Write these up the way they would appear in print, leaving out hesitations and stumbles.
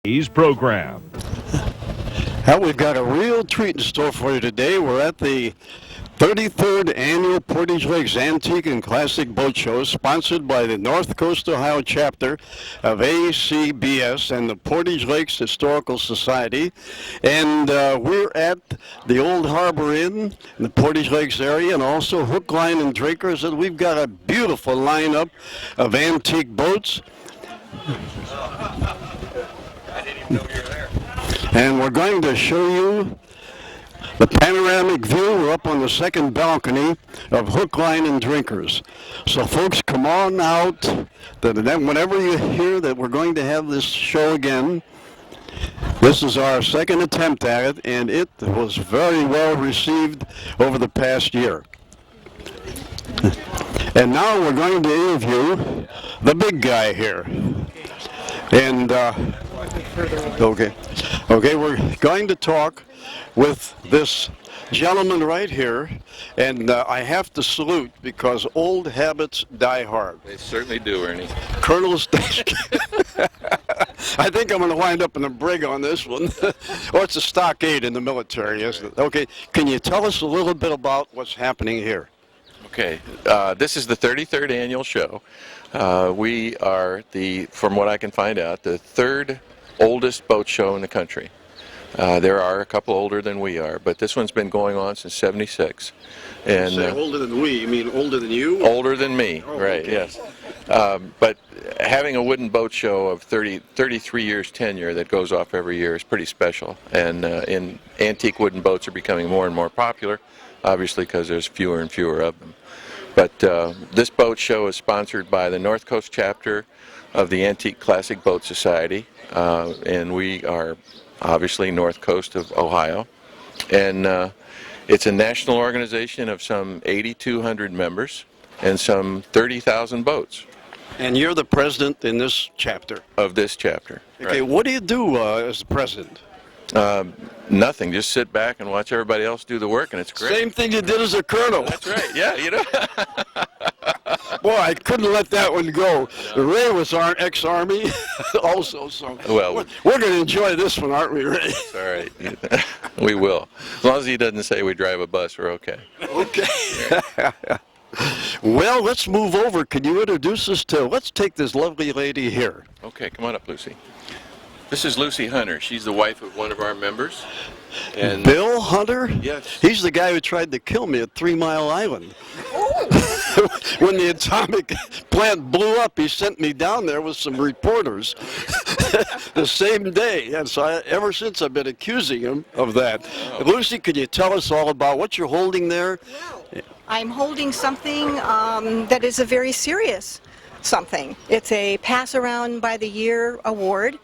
Today's program. Well, we've got a real treat in store for you today. We're at the 33rd Annual Portage Lakes Antique and Classic Boat Show, sponsored by the North Coast Ohio chapter of ACBS and the Portage Lakes Historical Society. And we're at the Old Harbor Inn in the Portage Lakes area, and also Hook, Line, and Drinkers. And we've got a beautiful lineup of antique boats. And we're going to show you the panoramic view. We're up on the second balcony of Hook, Line, and Drinkers. So folks, come on out. Whenever you hear that we're going to have this show again, this is our second attempt at it, and it was very well received over the past year. And now we're going to interview the big guy here. And okay, we're going to talk with this gentleman right here, and I have to salute because old habits die hard. They certainly do, Ernie. Colonel Station. I think I'm going to wind up in a brig on this one. Or it's a stockade in the military, isn't it? Okay, can you tell us a little bit about what's happening here? Okay, this is the 33rd annual show. We are from what I can find out, the third oldest boat show in the country. There are a couple older than we are, but this one's been going on since '76. And you say older than we, you mean older than you? Older than me, right, okay. Yes. But having a wooden boat show of 33 years tenure that goes off every year is pretty special. And antique wooden boats are becoming more and more popular, obviously because there's fewer and fewer of them. But this boat show is sponsored by the North Coast chapter of the Antique Classic Boat Society, and we are obviously North Coast of Ohio. And it's a national organization of some 8,200 members and some 30,000 boats. And you're the president in this chapter? Of this chapter. Okay, right. What do you do as the president? Nothing. Just sit back and watch everybody else do the work, and it's great. Same thing you did as a colonel. That's right. Yeah, you know. Boy, I couldn't let that one go. No. Ray was our ex-Army also, so well, we're going to enjoy this one, aren't we, Ray? All right. We will. As long as he doesn't say we drive a bus, we're okay. Okay. Well, let's move over. Can you introduce us to, let's take this lovely lady here. Okay, come on up, Lucy. This is Lucy Hunter. She's the wife of one of our members. And Bill Hunter? Yes. He's the guy who tried to kill me at 3 Mile Island. When the atomic plant blew up, he sent me down there with some reporters the same day. And so ever since I've been accusing him of that. Oh. Lucy, could you tell us all about what you're holding there? Well, I'm holding something that is a very serious something. It's a Pass Around by the Year award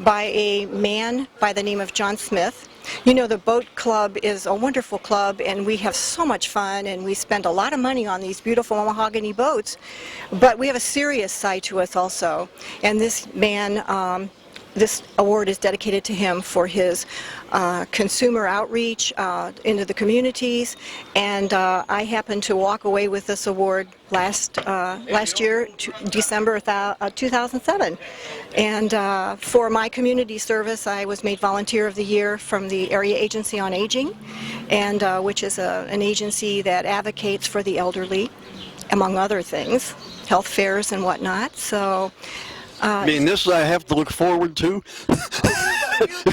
by a man by the name of John Smith. You know, the boat club is a wonderful club, and we have so much fun, and we spend a lot of money on these beautiful mahogany boats, but we have a serious side to us also. And this man, this award is dedicated to him for his consumer outreach into the communities, and I happened to walk away with this award last year, December 2007. And for my community service, I was made Volunteer of the Year from the Area Agency on Aging, and which is an agency that advocates for the elderly, among other things, health fairs and whatnot. So. I mean, this I have to look forward to.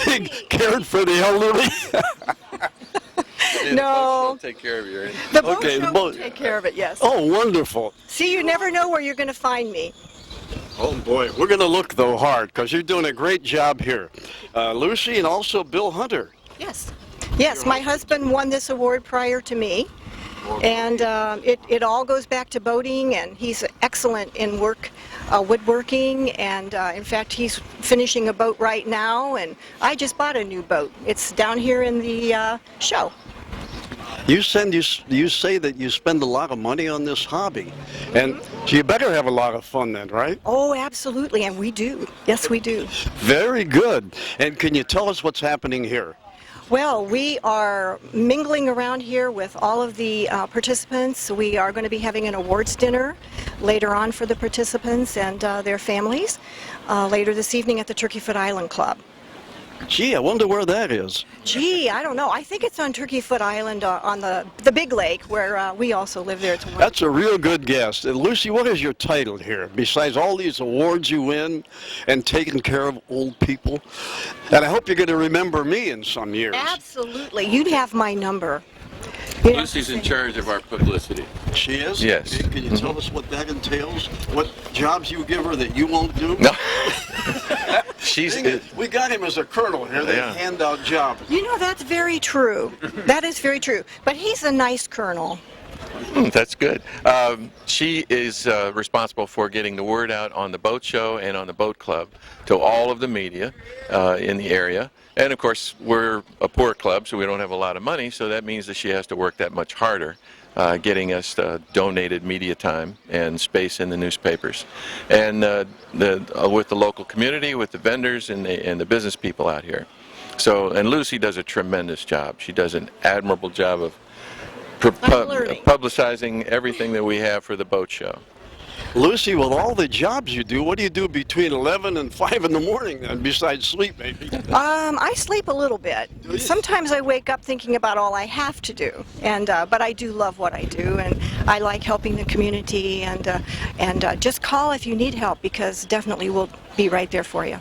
Being cared for the elderly. No. The boat show will take care of you. Right? The boat show will take care of it, yes. Oh, wonderful. See, you never know where you're going to find me. Oh, boy. We're going to look, though, hard, because you're doing a great job here. Lucy and also Bill Hunter. Yes. Yes, my husband won this award prior to me. And it all goes back to boating, and he's excellent in woodworking, and in fact he's finishing a boat right now, and I just bought a new boat. It's down here in the show. You say that you spend a lot of money on this hobby, and so you better have a lot of fun then, right? Oh, absolutely, and we do. Yes, we do. Very good. And can you tell us what's happening here? Well, we are mingling around here with all of the participants. We are going to be having an awards dinner later on for the participants and their families. later this evening at the Turkeyfoot Island Club. Gee, I wonder where that is. Gee, I don't know. I think it's on Turkeyfoot Island on the big lake where we also live there. It's That's a real good guess. And Lucy, what is your title here? Besides all these awards you win and taking care of old people. And I hope you're going to remember me in some years. Absolutely. You'd have my number. You know, Lucy's in charge of our publicity. She is? Yes. Can you tell us what that entails? What jobs you give her that you won't do? No. She's. We got him as a colonel here. They Yeah. hand out jobs. You know, that's very true. That is very true. But he's a nice colonel. That's good. She is responsible for getting the word out on the boat show and on the boat club to all of the media in the area. And of course, we're a poor club, so we don't have a lot of money, so that means that she has to work that much harder getting us donated media time and space in the newspapers. And with the local community, with the vendors and the business people out here. So, and Lucy does a tremendous job. She does an admirable job of publicizing everything that we have for the boat show. Lucy, with all the jobs you do, what do you do between 11 and 5 in the morning then, besides sleep maybe? I sleep a little bit. Sometimes I wake up thinking about all I have to do, and but I do love what I do, and I like helping the community. And just call if you need help, because definitely we'll be right there for you.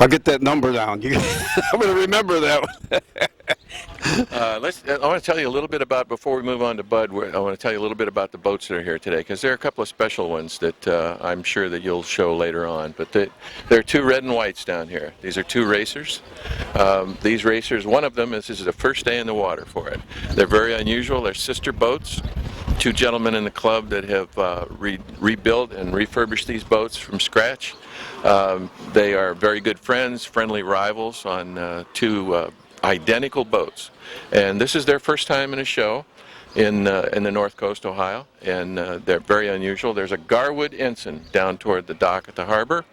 I'll get that number down. I'm going to remember that one. I want to tell you a little bit about, before we move on to Bud, I want to tell you a little bit about the boats that are here today, because there are a couple of special ones that I'm sure that you'll show later on. But there are two red and whites down here. These are two racers. These racers, one of them, this is the first day in the water for it. They're very unusual. They're sister boats. Two gentlemen in the club that have rebuilt and refurbished these boats from scratch. They are very good friends, friendly rivals on two identical boats. And this is their first time in a show in the North Coast, Ohio, and they're very unusual. There's a Garwood ensign down toward the dock at the harbor.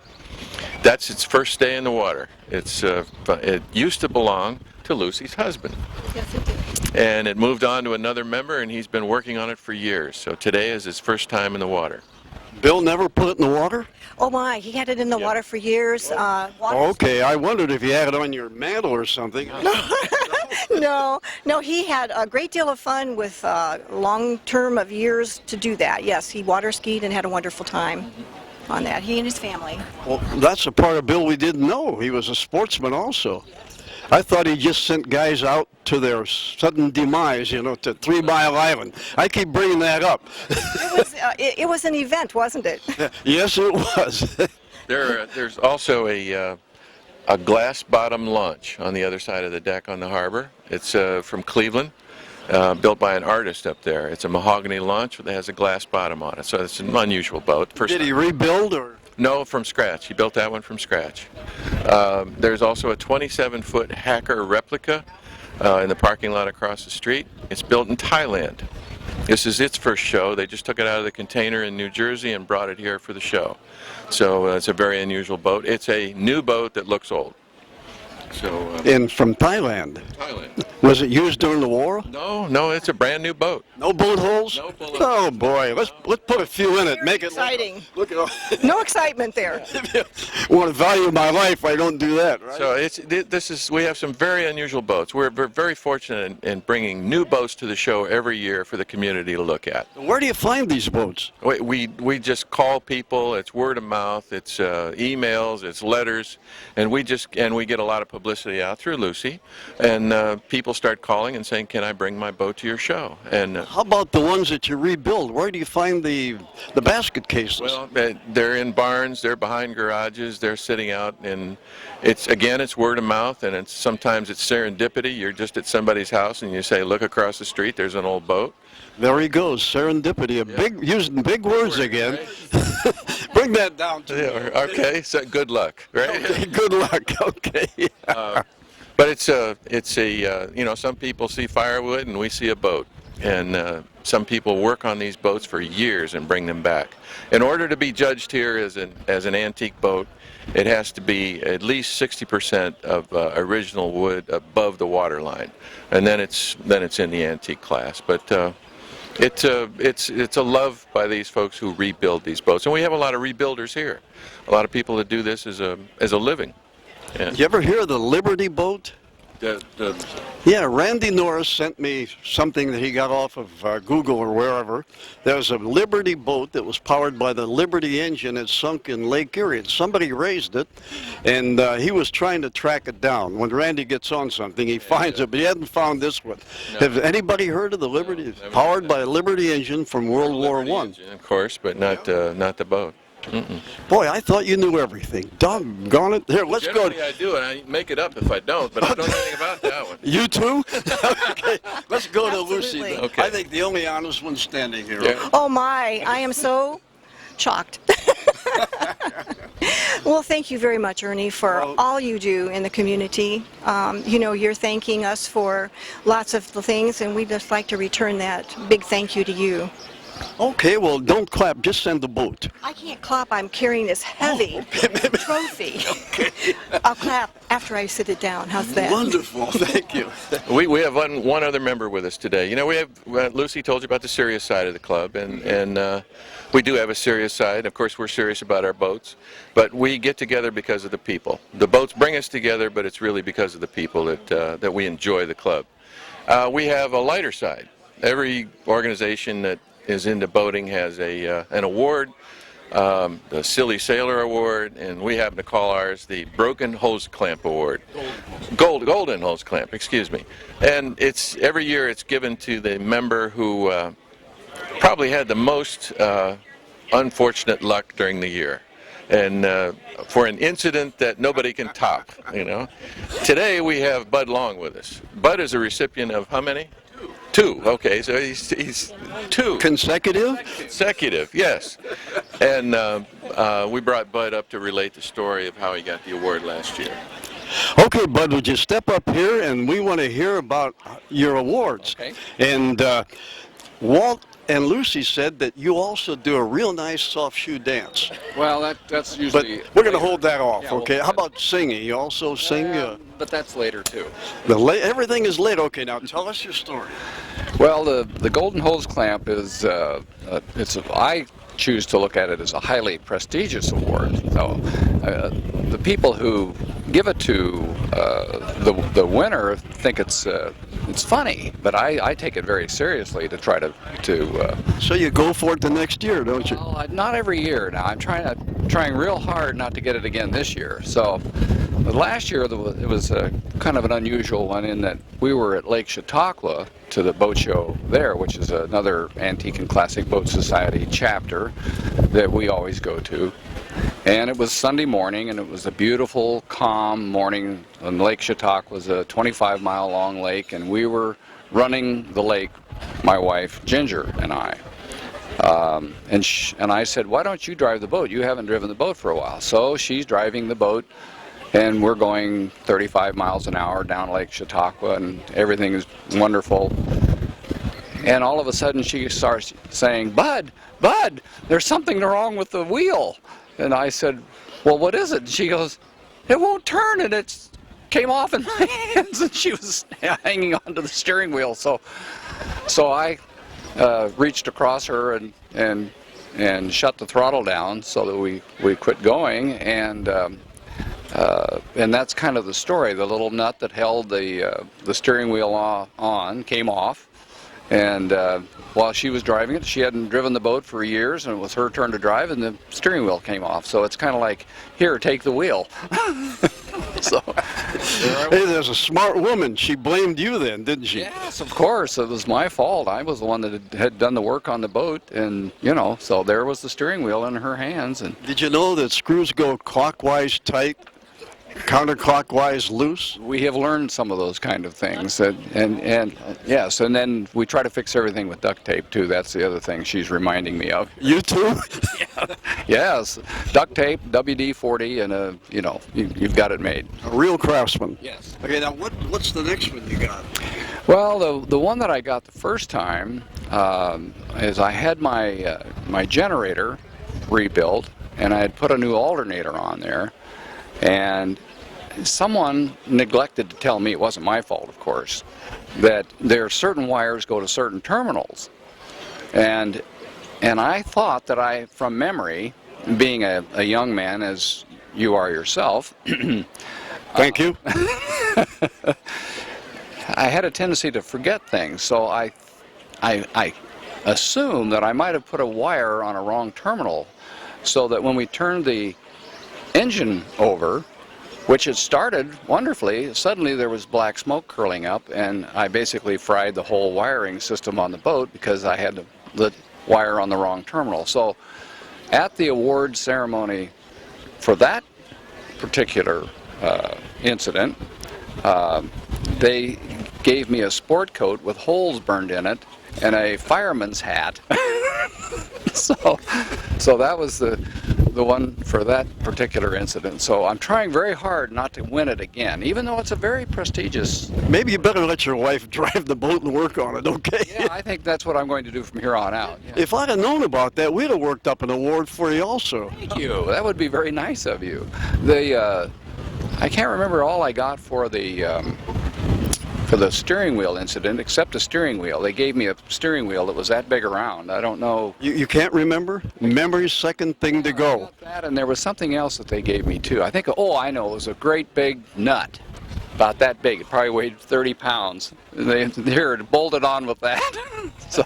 That's its first day in the water. It used to belong to Lucy's husband. Yes, it did. And it moved on to another member, and he's been working on it for years. So today is his first time in the water. Bill never put it in the water? Oh my, he had it in the water for years. Okay, I wondered if you had it on your mantle or something. No, he had a great deal of fun with long term of years to do that. Yes, he water skied and had a wonderful time on that, he and his family. Well, that's a part of Bill we didn't know. He was a sportsman also. I thought he just sent guys out to their sudden demise, to 3 Mile Island. I keep bringing that up. It was an event, wasn't it? Yes, it was. There's also a glass bottom launch on the other side of the deck on the harbor. It's from Cleveland, built by an artist up there. It's a mahogany launch that has a glass bottom on it, so it's an unusual boat. Did he rebuild or? No, from scratch. He built that one from scratch. There's also a 27-foot Hacker replica in the parking lot across the street. It's built in Thailand. This is its first show. They just took it out of the container in New Jersey and brought it here for the show. So it's a very unusual boat. It's a new boat that looks old. So. And from Thailand. Thailand. Was it used during the war? No, it's a brand new boat. No bullet holes? No bullet holes. Oh boy, let's put a few in it. Make it exciting. Look at all. No excitement there. Want to value my life? I don't do that, right? So we have some very unusual boats. We're very fortunate in bringing new boats to the show every year for the community to look at. Where do you find these boats? We just call people. It's word of mouth. It's emails. It's letters, and we get a lot of publicity out through Lucy, and people start calling and saying, "Can I bring my boat to your show?" And how about the ones that you rebuild? Where do you find the basket cases? Well, they're in barns. They're behind garages. They're sitting out, and it's word of mouth, and sometimes it's serendipity. You're just at somebody's house and you say, "Look across the street. There's an old boat." There he goes, serendipity. Using big words again. Right? Bring that down to me. Okay, so good luck, right? Okay, good luck. Okay. But it's some people see firewood and we see a boat, and some people work on these boats for years and bring them back. In order to be judged here as an antique boat, it has to be at least 60% of original wood above the water line, and then it's in the antique class. But It's a love by these folks who rebuild these boats, and we have a lot of rebuilders here. A lot of people that do this as a living. Yeah. You ever hear of the Liberty boat? The Yeah, Randy Norris sent me something that he got off of Google or wherever. There was a Liberty boat that was powered by the Liberty engine that sunk in Lake Erie. And somebody raised it, and he was trying to track it down. When Randy gets on something, he finds it, but he hadn't found this one. No. Have anybody heard of the Liberty? It's powered by a Liberty engine from World War I. engine, of course, but not the boat. Boy, I thought you knew everything. Doggone it. Here, let's go. Generally, I do, and I make it up if I don't, but I don't know anything about that one. You too? Okay, let's go to Lucy. Absolutely. Then. Okay. I think the only honest one standing here. Yeah. Oh my, I am so shocked. Well, thank you very much, Ernie, for all you do in the community. You know, you're thanking us for lots of the things, and we'd just like to return that big thank you to you. Okay, well, don't clap. Just send the boat. I can't clap. I'm carrying this heavy trophy. I'll clap after I sit it down. How's that? Wonderful. Thank you. We have one other member with us today. You know, we have Lucy told you about the serious side of the club, and we do have a serious side. Of course, we're serious about our boats, but we get together because of the people. The boats bring us together, but it's really because of the people that we enjoy the club. We have a lighter side. Every organization that is into boating has an award, the Silly Sailor Award, and we happen to call ours the Broken Hose Clamp Award. Golden Hose Clamp, excuse me. And every year it's given to the member who probably had the most unfortunate luck during the year, and for an incident that nobody can top, you know. Today we have Bud Long with us. Bud is a recipient of how many? Two. Okay, so he's two. Consecutive? Consecutive, yes. And we brought Bud up to relate the story of how he got the award last year. Okay, Bud, would you step up here, and we want to hear about your awards. Okay. And Walt and Lucy said that you also do a real nice soft shoe dance. Well, that's But usually. we're going to hold that off, Yeah, we'll okay? hold How that. about singing? You also sing? But that's later too. Everything is late. Okay, now tell us your story. Well, the Golden Hose Clamp is I choose to look at it as a highly prestigious award. So the people who give it to the winner think it's funny, but I take it very seriously to try to. So you go for it the next year, don't you? Well, not every year. Now I'm trying real hard not to get it again this year. So. But last year it was kind of an unusual one in that we were at Lake Chautauqua to the boat show there, which is another Antique and Classic Boat Society chapter that we always go to. And it was Sunday morning, and it was a beautiful, calm morning. And Lake Chautauqua was a 25-mile long lake, and we were running the lake, my wife Ginger and I. And I said, why don't you drive the boat? You haven't driven the boat for a while. So she's driving the boat. And we're going 35 miles an hour down Lake Chautauqua, and everything is wonderful. And all of a sudden she starts saying, Bud, there's something wrong with the wheel. And I said, well, what is it? And she goes, it won't turn, and it came off in my hands. And she was hanging onto the steering wheel. So I reached across her and shut the throttle down so that we quit going. And that's kind of the story. The little nut that held the steering wheel on came off, and while she was driving it, she hadn't driven the boat for years, and it was her turn to drive, and the steering wheel came off. So it's kind of like, here, take the wheel. So, Hey, there's a smart woman. She blamed you then, didn't she? yes, of course, it was my fault. I was the one that had done the work on the boat, and so there was the steering wheel in her hands. And Did you know that screws go clockwise tight, counterclockwise loose? we have learned some of those kind of things, and yes, and then we try to fix everything with duct tape too. That's the other thing she's reminding me of. You too? Yes, duct tape, WD-40, and you've got it made. A real craftsman. Yes. Okay, now what's the next one you got? Well, the one that I got the first time is I had my generator rebuilt, and I had put a new alternator on there. And someone neglected to tell me, it wasn't my fault, of course, that there are certain wires go to certain terminals. And I thought that from memory, being a young man as you are yourself, Thank you. I had a tendency to forget things. So I assumed that I might have put a wire on a wrong terminal, so that when we turned the engine over, which it started wonderfully, suddenly there was black smoke curling up, and I basically fried the whole wiring system on the boat because I had the wire on the wrong terminal. So at the award ceremony for that particular incident, they gave me a sport coat with holes burned in it and a fireman's hat. So that was the one for that particular incident. So I'm trying very hard not to win it again, even though it's a very prestigious. Maybe you better let your wife drive the boat and work on it, okay? Yeah, I think that's what I'm going to do from here on out. Yeah. If I'd have known about that, we'd have worked up an award for you also. Thank you. That would be very nice of you. I can't remember all I got for the steering wheel incident, except a steering wheel. They gave me a steering wheel that was that big around. I don't know. You can't remember? Memory's second thing to I go. got that, and there was something else that they gave me too. I think, I know, it was a great big nut, about that big. It probably weighed 30 pounds. They bolted on with that. So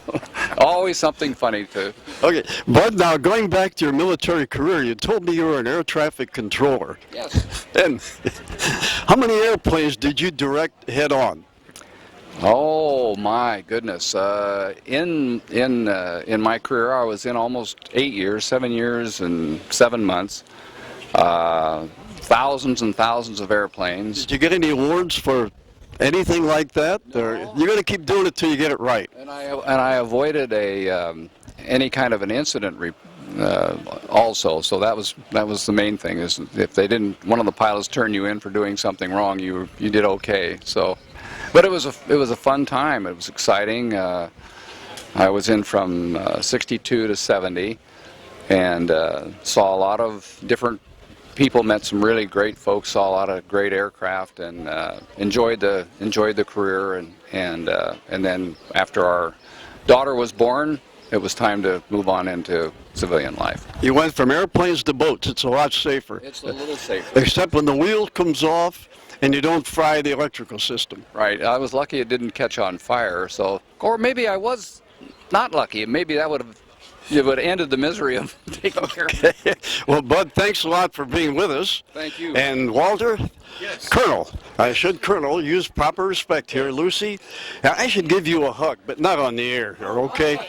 always something funny to. Okay, Bud, now going back to your military career, you told me you were an air traffic controller. Yes. And how many airplanes did you direct head on? Oh my goodness! In my career, I was in almost 8 years, 7 years and 7 months. Thousands and thousands of airplanes. Did you get any awards for anything like that? No. Or you're going to keep doing it till you get it right? And I avoided any kind of an incident also. So that was the main thing. Is if one of the pilots turned you in for doing something wrong, you did okay. So. But it was a fun time. It was exciting. I was in from 62 to 70, and saw a lot of different people. Met some really great folks. Saw a lot of great aircraft, and enjoyed the career. And then after our daughter was born, it was time to move on into civilian life. You went from airplanes to boats. It's a lot safer. It's a little safer. Except when the wheel comes off and you don't fry the electrical system. Right. I was lucky it didn't catch on fire. So, or maybe I was not lucky. Maybe that would have ended the misery of taking care of it. Well, Bud, thanks a lot for being with us. Thank you. And Walter? Yes. Colonel. I should, Colonel, use proper respect here. Lucy, I should give you a hug, but not on the air here, okay?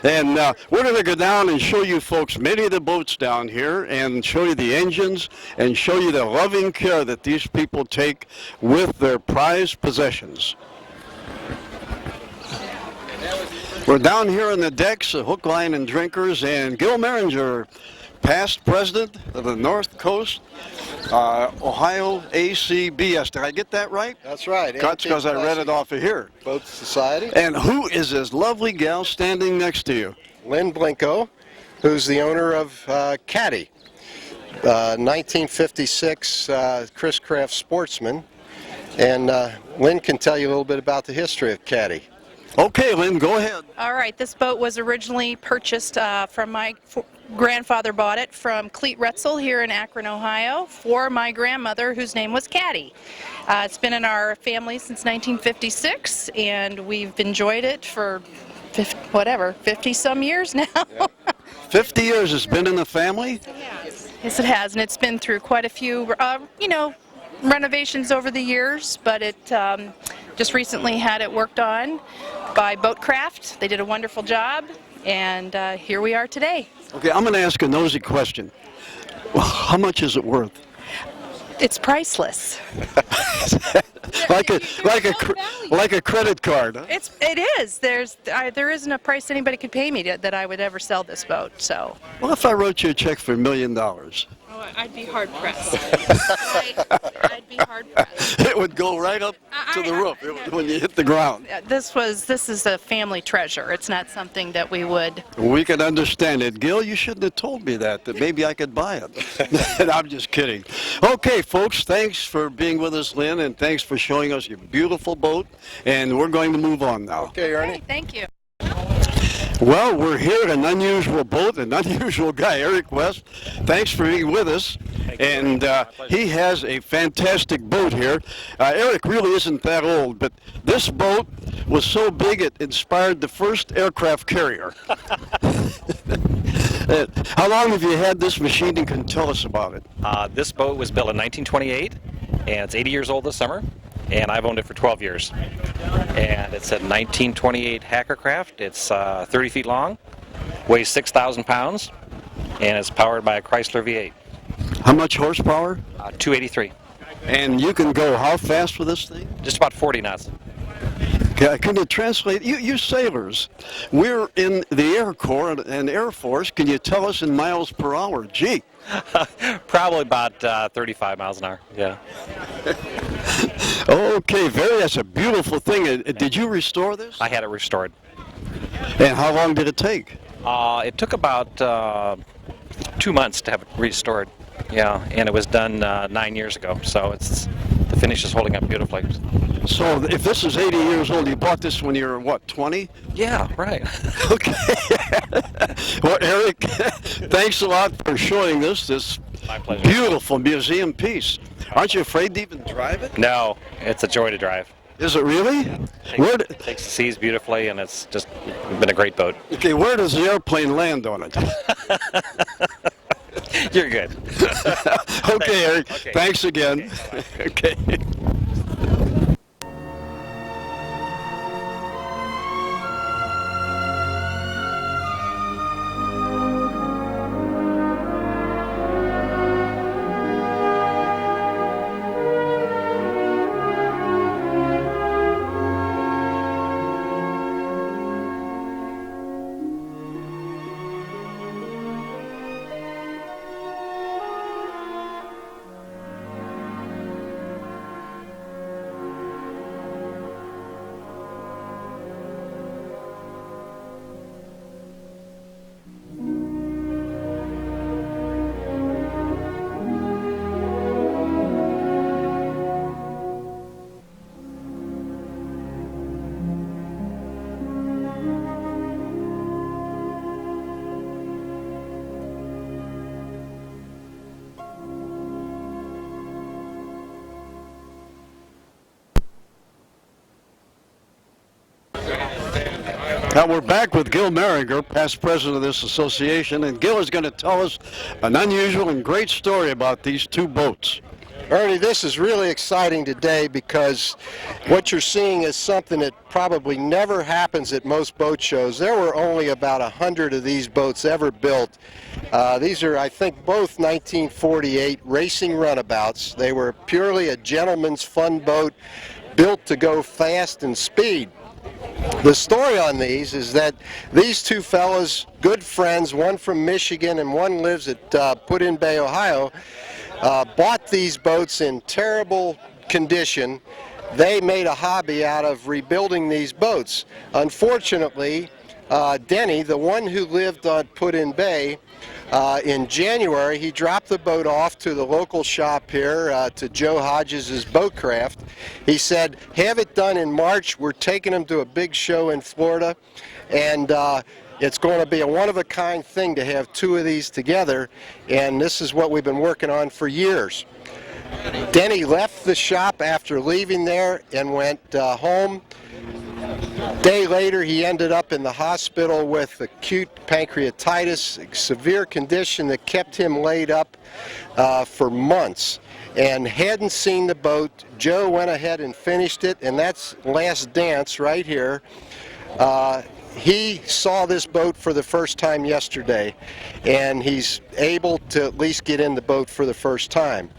And we're going to go down and show you folks many of the boats down here, and show you the engines, and show you the loving care that these people take with their prized possessions. We're down here on the decks of Hook, Line, and Drinkers, and Gil Meringer, past president of the North Coast Ohio ACBS. Did I get that right? That's right. That's because I read it off of here. Boat Society. And who is this lovely gal standing next to you? Lynn Blinko, who's the owner of Caddy. 1956 Chris Craft Sportsman. And Lynn can tell you a little bit about the history of Caddy. Okay, Lynn, go ahead. All right, this boat was originally purchased from my grandfather bought it from Cleet Retzel here in Akron, Ohio, for my grandmother, whose name was Caddy. It's been in our family since 1956, and we've enjoyed it for 50 some years now. 50 years it's been in the family? Yes, it has, and it's been through quite a few, renovations over the years, but it just recently had it worked on by Boatcraft. They did a wonderful job, and here we are today. Okay, I'm going to ask a nosy question. How much is it worth? It's priceless. like a credit card, huh? It is. There isn't a price anybody could pay me that I would ever sell this boat. So. Well, if I wrote you a check for $1 million. Oh, I'd be hard pressed. I'd be hard pressed. It would go right up to the roof when you hit the ground. This is a family treasure. It's not something that we would. We can understand it. Gil, you shouldn't have told me that maybe I could buy it. I'm just kidding. Okay, folks, thanks for being with us, Lynn, and thanks for showing us your beautiful boat. And we're going to move on now. Okay, Ernie. Hey, thank you. Well, we're here at an unusual boat, an unusual guy, Eric West. Thanks for being with us. And he has a fantastic boat here. Eric really isn't that old, but this boat was so big it inspired the first aircraft carrier. How long have you had this machine, and can tell us about it? This boat was built in 1928, and it's 80 years old this summer, and I've owned it for 12 years. And it's a 1928 Hackercraft. It's 30 feet long, weighs 6,000 pounds, and it's powered by a Chrysler V8. How much horsepower? 283. And you can go how fast with this thing? Just about 40 knots. Can you translate? You sailors, we're in the Air Corps and Air Force. Can you tell us in miles per hour? Gee. Probably about 35 miles an hour, yeah. Okay, that's a beautiful thing. Did you restore this? I had it restored. And how long did it take? It took about 2 months to have it restored, yeah, and it was done 9 years ago, so the finish is holding up beautifully. So if this is 80 years old, you bought this when you were, what, 20? Yeah, right. Okay. Well, Eric, thanks a lot for showing this My pleasure. beautiful museum piece. Aren't you afraid to even drive it? No, it's a joy to drive. Is it really? Takes the seas beautifully, and it's just been a great boat. Okay, where does the airplane land on it? You're good. Okay, Eric. Okay. Thanks again. Okay. Now we're back with Gil Merringer, past president of this association, and Gil is going to tell us an unusual and great story about these two boats. Ernie, this is really exciting today because what you're seeing is something that probably never happens at most boat shows. There were only about 100 of these boats ever built. These are, I think, both 1948 racing runabouts. They were purely a gentleman's fun boat built to go fast and speed. The story on these is that these two fellows, good friends, one from Michigan and one lives at Put-in-Bay, Ohio, bought these boats in terrible condition. They made a hobby out of rebuilding these boats. Unfortunately, Denny, the one who lived on Put-in-Bay, in January, he dropped the boat off to the local shop here, to Joe Hodges' Boatcraft. He said, have it done in March. We're taking them to a big show in Florida, and it's going to be a one-of-a-kind thing to have two of these together, and this is what we've been working on for years. Denny left the shop after leaving there and went home. A day later, he ended up in the hospital with acute pancreatitis, a severe condition that kept him laid up for months, and hadn't seen the boat. Joe went ahead and finished it, and that's Last Dance right here. He saw this boat for the first time yesterday, and he's able to at least get in the boat for the first time.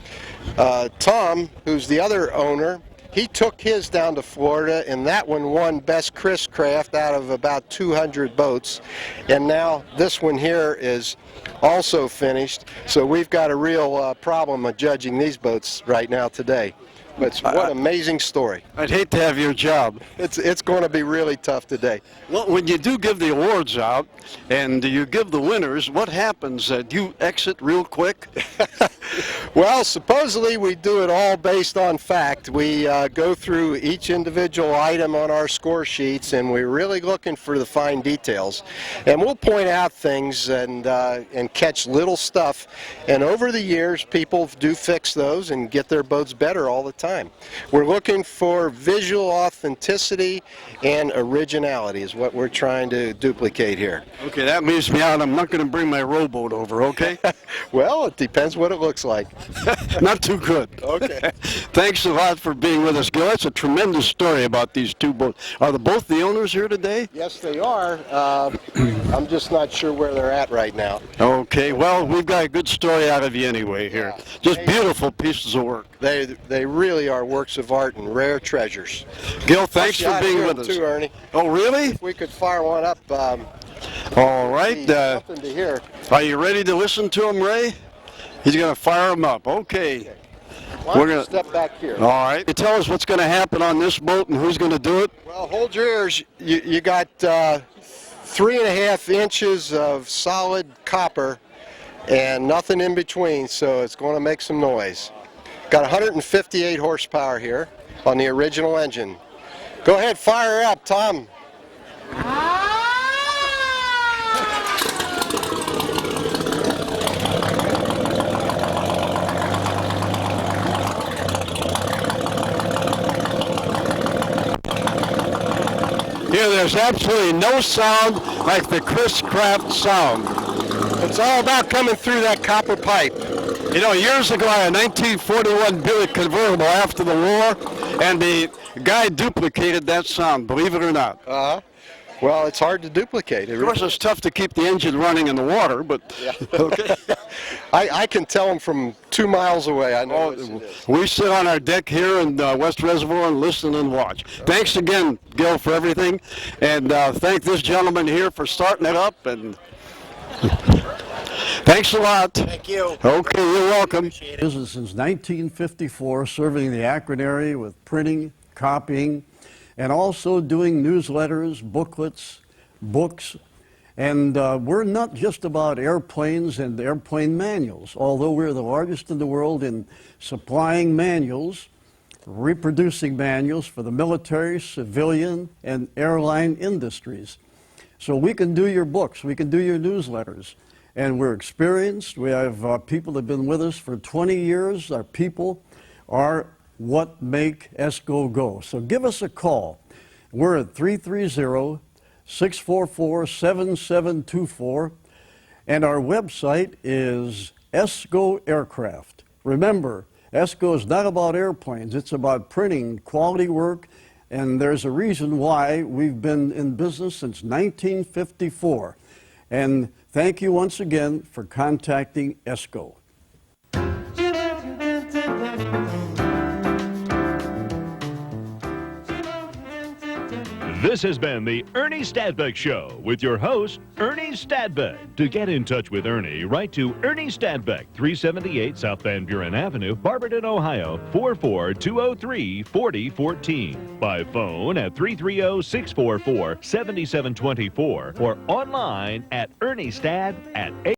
Tom, who's the other owner, he took his down to Florida, and that one won Best Chris Craft out of about 200 boats. And now this one here is also finished, so we've got a real problem of judging these boats right now today. But what an amazing story. I'd hate to have your job. It's going to be really tough today. Well, when you do give the awards out and you give the winners, what happens? Do you exit real quick? Well, supposedly we do it all based on fact. We go through each individual item on our score sheets, and we're really looking for the fine details. And we'll point out things and catch little stuff. And over the years, people do fix those and get their boats better all the time. We're looking for visual authenticity and originality is what we're trying to duplicate here. Okay, that leaves me out. I'm not going to bring my rowboat over, okay? Well, it depends what it looks like. Not too good. Okay. Thanks a lot for being with us, Gil. That's a tremendous story about these two boats. Are both the owners here today? Yes, they are. I'm just not sure where they're at right now. Okay, well, we've got a good story out of you anyway here. Yeah. Just beautiful pieces of work. They really are works of art and rare treasures. Gil, thanks You for ought to being hear with them us. too, Ernie. Oh, really? If we could fire one up. All right. Something to hear. Are you ready to listen to him, Ray? He's going to fire him up. Okay. Why don't you step back here? All right. You tell us what's going to happen on this boat and who's going to do it? Well, hold your ears. You got 3.5 inches of solid copper and nothing in between, so it's going to make some noise. Got 158 horsepower here on the original engine. Go ahead, fire up, Tom. Here, there's absolutely no sound like the Chris Craft sound. It's all about coming through that copper pipe. You know, years ago, I had a 1941 Buick convertible after the war, and the guy duplicated that sound, believe it or not. Well, it's hard to duplicate. Of course, it's tough to keep the engine running in the water, but okay. I can tell them from 2 miles away. I know this it is. We sit on our deck here in West Reservoir and listen and watch. Thanks again, Gil, for everything, and thank this gentleman here for starting it up. And thanks a lot. Thank you. Okay, you're welcome. Business since 1954, serving the Akron area with printing, copying, and also doing newsletters, booklets, books. And we're not just about airplanes and airplane manuals, although we're the largest in the world in supplying manuals, reproducing manuals for the military, civilian, and airline industries. So we can do your books, we can do your newsletters. And we're experienced. We have people that have been with us for 20 years. Our people are what make ESCO go. So give us a call. We're at 330-644-7724, and our website is ESCO Aircraft. Remember, ESCO is not about airplanes, it's about printing quality work, and there's a reason why we've been in business since 1954. And thank you once again for contacting ESCO. This has been the Ernie Stadbeck Show with your host, Ernie Stadbeck. To get in touch with Ernie, write to Ernie Stadbeck, 378 South Van Buren Avenue, Barberton, Ohio, 44203-4014. By phone at 330-644-7724 or online at erniestad@8.